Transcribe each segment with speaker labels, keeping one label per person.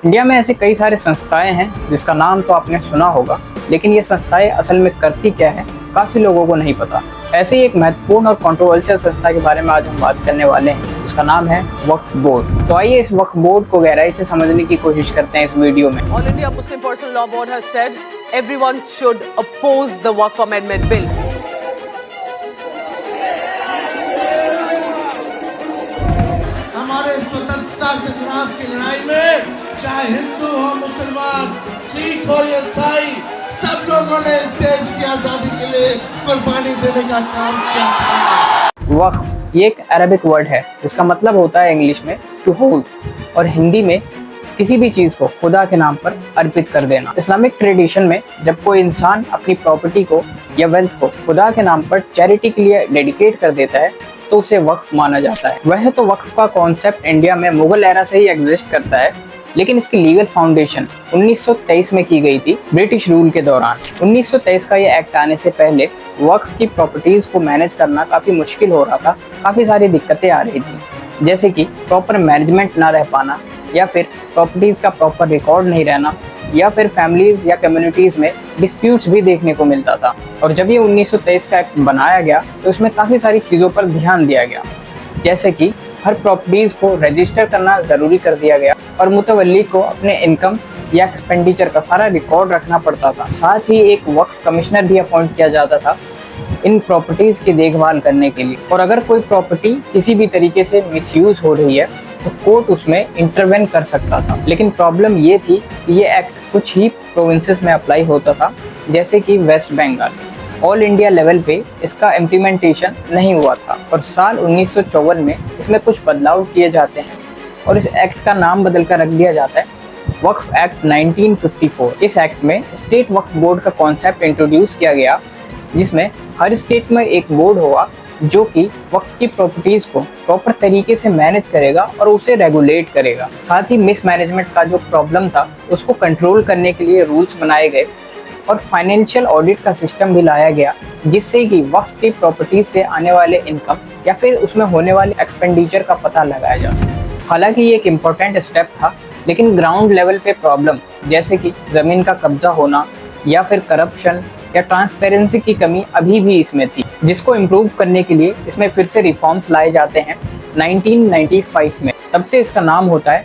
Speaker 1: India में ऐसे कई सारे संस्थाएं हैं जिसका नाम तो आपने सुना होगा, लेकिन ये संस्थाएं असल में करती क्या है काफ़ी लोगों को नहीं पता। ऐसे ही एक महत्वपूर्ण और कंट्रोवर्शियल संस्था के बारे में आज हम बात करने वाले हैं, जिसका नाम है वक्फ बोर्ड। तो आइए इस वक्फ बोर्ड को गहराई से समझने की कोशिश करते हैं इस वीडियो में।
Speaker 2: All India Muslim Personal Law Board has said everyone should oppose the Waqf amendment bill.
Speaker 3: हमारे स्वतंत्रता संग्राम की लड़ाई में चाहे हिंदू हो, मुसलमान, सिख हो या ईसाई, सब लोगों ने इस देश की आजादी के लिए कुर्बानी देने का काम किया था।
Speaker 1: वक्फ ये एक अरबिक वर्ड है जिसका मतलब होता है इंग्लिश में टू होल्ड और हिंदी में किसी भी चीज को खुदा के नाम पर अर्पित कर देना। इस्लामिक ट्रेडिशन में जब कोई इंसान अपनी प्रॉपर्टी को या वेल्थ को खुदा के नाम पर चैरिटी के लिए डेडिकेट कर देता है तो उसे वक्फ माना जाता है। वैसे तो वक्फ का कॉन्सेप्ट इंडिया में मुगल एरा से ही एग्जिस्ट करता है, लेकिन इसकी लीगल फाउंडेशन 1923 में की गई थी ब्रिटिश रूल के दौरान। 1923 का ये एक्ट आने से पहले वक्फ की प्रॉपर्टीज को मैनेज करना काफी मुश्किल हो रहा था। काफी सारी दिक्कतें आ रही थी, जैसे कि प्रॉपर मैनेजमेंट ना रह पाना, या फिर प्रॉपर्टीज का प्रॉपर रिकॉर्ड नहीं रहना, या फिर फैमिलीज या कम्युनिटीज में डिस्प्यूट्स भी देखने को मिलता था। और जब ये 1923 का एक्ट बनाया गया तो इसमें काफी सारी चीजों पर ध्यान दिया गया, जैसे कि हर प्रॉपर्टीज को रजिस्टर करना जरूरी कर दिया गया और मुतवल्ली को अपने इनकम या एक्सपेंडिचर का सारा रिकॉर्ड रखना पड़ता था। साथ ही एक वक्फ कमिश्नर भी अपॉइंट किया जाता था इन प्रॉपर्टीज की देखभाल करने के लिए। और अगर कोई प्रॉपर्टी किसी भी तरीके से मिसयूज हो रही है तो कोर्ट उसमें इंटरवेन कर सकता था। लेकिन प्रॉब्लम ये थी कि ये एक्ट कुछ ही प्रोविंसेस में अप्लाई होता था, जैसे कि West Bengal. All India level पे इसका इम्प्लीमेंटेशन नहीं हुआ था और साल 1954 में इसमें कुछ बदलाव किए जाते हैं और इस एक्ट का नाम बदल कर रख दिया जाता है वक्फ एक्ट 1954। इस एक्ट में स्टेट वक्फ बोर्ड का कॉन्सेप्ट इंट्रोड्यूस किया गया, जिसमें हर स्टेट में एक बोर्ड होगा जो कि वक्फ की प्रॉपर्टीज को प्रॉपर तरीके से मैनेज करेगा और उसे रेगुलेट करेगा। साथ ही मिसमैनेजमेंट का जो प्रॉब्लम था उसको कंट्रोल करने के लिए रूल्स बनाए गए और फाइनेंशियल ऑडिट का सिस्टम भी लाया गया, जिससे कि वक्फ की प्रॉपर्टीज से आने वाले इनकम या फिर उसमें होने वाले एक्सपेंडिचर का पता लगाया जा सके। हालांकि ये एक इम्पोर्टेंट स्टेप था, लेकिन ग्राउंड लेवल पे प्रॉब्लम जैसे कि ज़मीन का कब्जा होना या फिर करप्शन या ट्रांसपेरेंसी की कमी अभी भी इसमें थी, जिसको इम्प्रूव करने के लिए इसमें फिर से रिफॉर्म्स लाए जाते हैं 1995 में। तब से इसका नाम होता है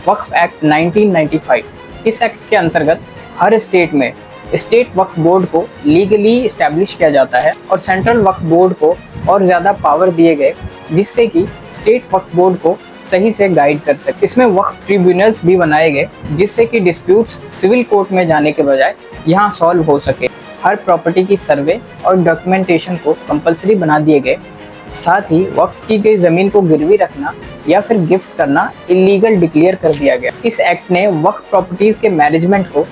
Speaker 1: वक्फ एक्ट 1995। इस एक्ट के अंतर्गत हर स्टेट में स्टेट वक्फ बोर्ड को लीगली इस्टेब्लिश किया जाता है और सेंट्रल वक्फ बोर्ड को और ज़्यादा पावर दिए गए, जिससे कि स्टेट वक्फ बोर्ड को सही से गाइड कर सके। इसमें वक्फ ट्रिब्यूनल्स भी बनाए गए, जिससे कि डिस्प्यूट्स सिविल कोर्ट में जाने के बजाय यहाँ सॉल्व हो सके। हर प्रॉपर्टी की सर्वे और डॉक्यूमेंटेशन को कंपलसरी बना दिए गए। साथ ही वक्फ की गई ज़मीन को गिरवी रखना या फिर गिफ्ट करना इलीगल डिक्लेयर कर दिया गया। इस एक्ट ने वक्फ प्रॉपर्टीज़ के मैनेजमेंट को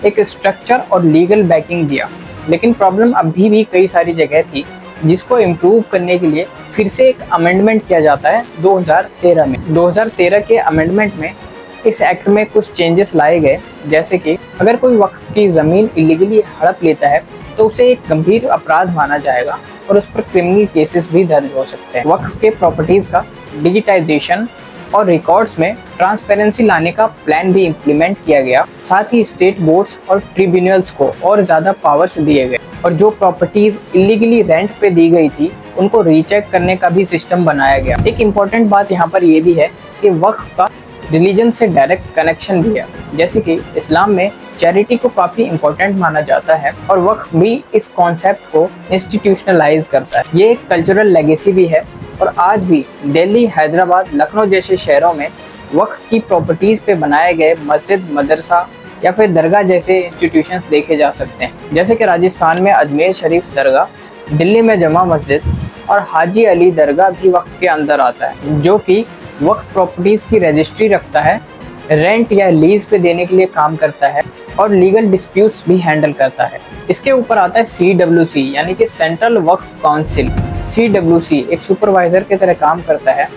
Speaker 1: एक स्ट्रक्चर और लीगल बैकिंग दिया, लेकिन प्रॉब्लम अभी भी कई सारी जगह थी, जिसको इम्प्रूव करने के लिए फिर से एक अमेंडमेंट किया जाता है 2013 में। 2013 के अमेंडमेंट में इस एक्ट में कुछ चेंजेस लाए गए, जैसे कि अगर कोई वक्फ की ज़मीन इलीगली हड़प लेता है तो उसे एक गंभीर अपराध माना जाएगा और उस पर क्रिमिनल केसेस भी दर्ज हो सकते हैं। वक्फ के प्रॉपर्टीज़ का डिजिटाइजेशन और रिकॉर्ड्स में ट्रांसपेरेंसी लाने का प्लान भी इम्प्लीमेंट किया गया। साथ ही स्टेट बोर्ड्स और ट्रिब्यूनल्स को और ज़्यादा पावर्स दिए गए और जो प्रॉपर्टीज़ इलीगली रेंट पे दी गई थी उनको रीचेक करने का भी सिस्टम बनाया गया। एक इम्पॉर्टेंट बात यहाँ पर यह भी है कि वक्फ का रिलीजन से डायरेक्ट कनेक्शन भी है, जैसे कि इस्लाम में चैरिटी को काफ़ी इम्पोर्टेंट माना जाता है और वक्फ भी इस कॉन्सेप्ट को इंस्टीट्यूशनलाइज करता है। ये एक कल्चरल लेगेसी भी है और आज भी दिल्ली, हैदराबाद, लखनऊ जैसे शहरों में वक्फ की प्रॉपर्टीज़ पे बनाए गए मस्जिद, मदरसा या फिर दरगाह जैसे इंस्टीट्यूशंस देखे जा सकते हैं, जैसे कि राजस्थान में अजमेर शरीफ दरगाह, दिल्ली में जमा मस्जिद और हाजी अली दरगाह भी वक्फ के अंदर आता है, जो कि वक्फ प्रॉपर्टीज़ की रजिस्ट्री रखता है, रेंट या लीज पे देने के लिए काम करता है और लीगल डिस्प्यूट्स भी हैंडल करता है। इसके ऊपर आता है CWC यानी कि सेंट्रल वक्फ काउंसिल। CWC एक सुपरवाइजर की तरह काम करता है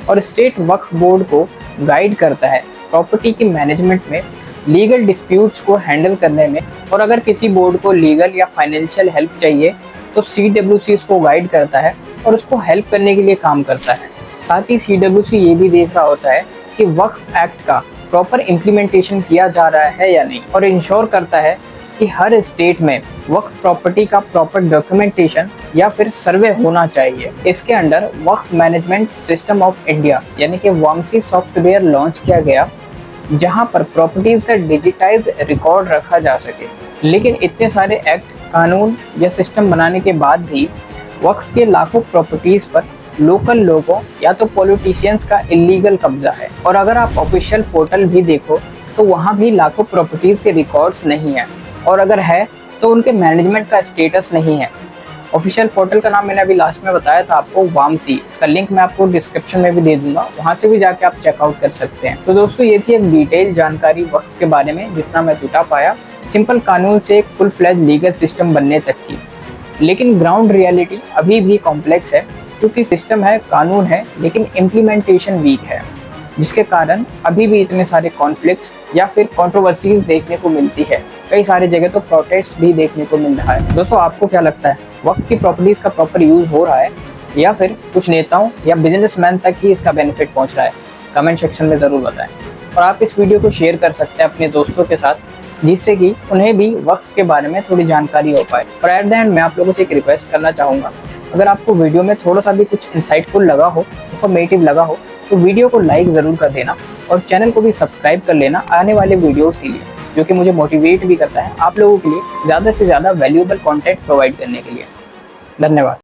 Speaker 1: और स्टेट वक्फ बोर्ड को गाइड करता है प्रॉपर्टी की मैनेजमेंट में, लीगल डिस्प्यूट्स को हैंडल करने में। और अगर किसी बोर्ड को लीगल या फाइनेंशियल हेल्प चाहिए तो CWC उसको गाइड करता है और उसको हेल्प करने के लिए काम करता है। साथ ही CWC ये भी देख रहा होता है कि वक्फ एक्ट का प्रॉपर इम्प्लीमेंटेशन किया जा रहा है या नहीं, और इंश्योर करता है कि हर स्टेट में वक्फ प्रॉपर्टी का प्रॉपर डॉक्यूमेंटेशन या फिर सर्वे होना चाहिए। इसके under Waqf management system of India यानी कि वामसी सॉफ्टवेयर लॉन्च किया गया, जहां पर प्रॉपर्टीज का डिजिटाइज रिकॉर्ड रखा जा सके। लेकिन इतने सारे एक्ट, कानून या सिस्टम बनाने के बाद भी वक्फ के लाखों प्रॉपर्टीज पर लोकल लोगों या तो पॉलिटिशियंस का इलीगल कब्जा है। और अगर आप ऑफिशियल पोर्टल भी देखो तो वहाँ भी लाखों प्रॉपर्टीज के रिकॉर्ड्स नहीं है, और अगर है तो उनके मैनेजमेंट का स्टेटस नहीं है। ऑफिशियल पोर्टल का नाम मैंने अभी लास्ट में बताया था आपको, वामसी। इसका लिंक मैं आपको डिस्क्रिप्शन में भी दे दूंगा, वहाँ से भी जाके आप चेकआउट कर सकते हैं। तो दोस्तों ये थी एक डिटेल जानकारी वक्फ के बारे में, जितना मैं जुटा पाया, सिंपल कानून से एक फुल फ्लैज लीगल सिस्टम बनने तक की। लेकिन ग्राउंड रियलिटी अभी भी कॉम्प्लेक्स है, क्योंकि सिस्टम है, कानून है, लेकिन इम्प्लीमेंटेशन वीक है, जिसके कारण अभी भी इतने सारे कॉन्फ्लिक्ट्स या फिर कंट्रोवर्सीज देखने को मिलती है। कई सारी जगह तो प्रोटेस्ट भी देखने को मिल रहा है। दोस्तों आपको क्या लगता है, वक्फ की प्रॉपर्टीज का प्रॉपर यूज हो रहा है या फिर कुछ नेताओं या बिजनेसमैन तक ही इसका बेनिफिट पहुंच रहा है? कमेंट सेक्शन में ज़रूर बताएं। और आप इस वीडियो को शेयर कर सकते हैं अपने दोस्तों के साथ, जिससे कि उन्हें भी वक्फ के बारे में थोड़ी जानकारी हो पाए। और एट द एंड मैं आप लोगों से एक रिक्वेस्ट करना चाहूँगा, अगर आपको वीडियो में थोड़ा सा भी कुछ इंसाइटफुल लगा हो, इंफॉर्मेटिव लगा हो, तो वीडियो को लाइक ज़रूर कर देना और चैनल को भी सब्सक्राइब कर लेना आने वाले वीडियोज़ के लिए, जो कि मुझे मोटिवेट भी करता है आप लोगों के लिए ज़्यादा से ज़्यादा वैल्यूएबल कंटेंट प्रोवाइड करने के लिए। धन्यवाद।